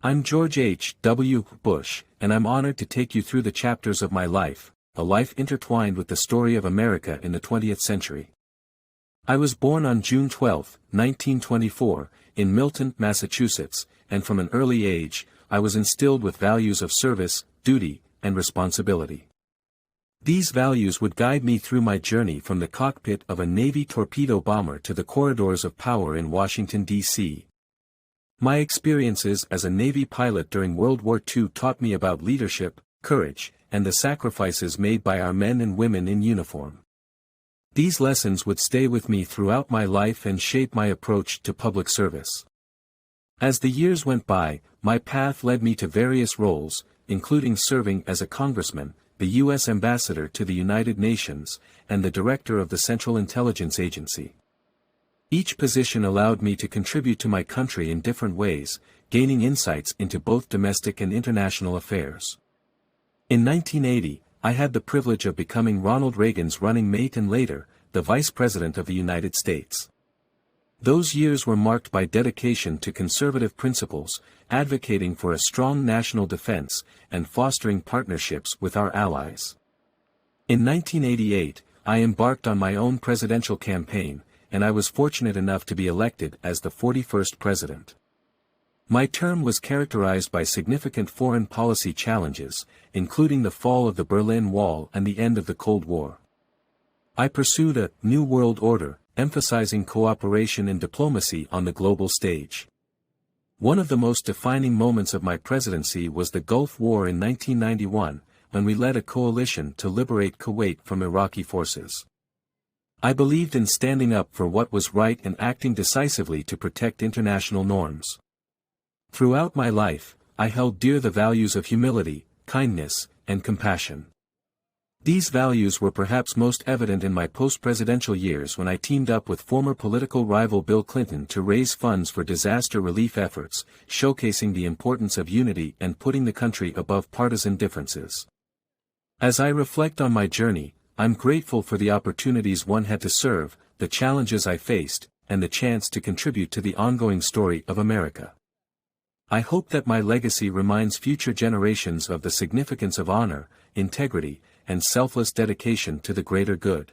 I'm George H. W. Bush, and I'm honored to take you through the chapters of my life, a life intertwined with the story of America in the 20th century. I was born on June 12, 1924, in Milton, Massachusetts, and from an early age, I was instilled with values of service, duty, and responsibility. These values would guide me through my journey from the cockpit of a Navy torpedo bomber to the corridors of power in Washington, D.C. My experiences as a Navy pilot during World War II taught me about leadership, courage, and the sacrifices made by our men and women in uniform. These lessons would stay with me throughout my life and shape my approach to public service. As the years went by, my path led me to various roles, including serving as a congressman, the U.S. ambassador to the United Nations, and the director of the Central Intelligence Agency. Each position allowed me to contribute to my country in different ways, gaining insights into both domestic and international affairs. In 1980, I had the privilege of becoming Ronald Reagan's running mate and later, the Vice President of the United States. Those years were marked by dedication to conservative principles, advocating for a strong national defense, and fostering partnerships with our allies. In 1988, I embarked on my own presidential campaign, and I was fortunate enough to be elected as the 41st president. My term was characterized by significant foreign policy challenges, including the fall of the Berlin Wall and the end of the Cold War. I pursued a new world order, emphasizing cooperation and diplomacy on the global stage. One of the most defining moments of my presidency was the Gulf War in 1991, when we led a coalition to liberate Kuwait from Iraqi forces. I believed in standing up for what was right and acting decisively to protect international norms. Throughout my life, I held dear the values of humility, kindness, and compassion. These values were perhaps most evident in my post-presidential years when I teamed up with former political rival Bill Clinton to raise funds for disaster relief efforts, showcasing the importance of unity and putting the country above partisan differences. As I reflect on my journey, I'm grateful for the opportunities one had to serve, the challenges I faced, and the chance to contribute to the ongoing story of America. I hope that my legacy reminds future generations of the significance of honor, integrity, and selfless dedication to the greater good.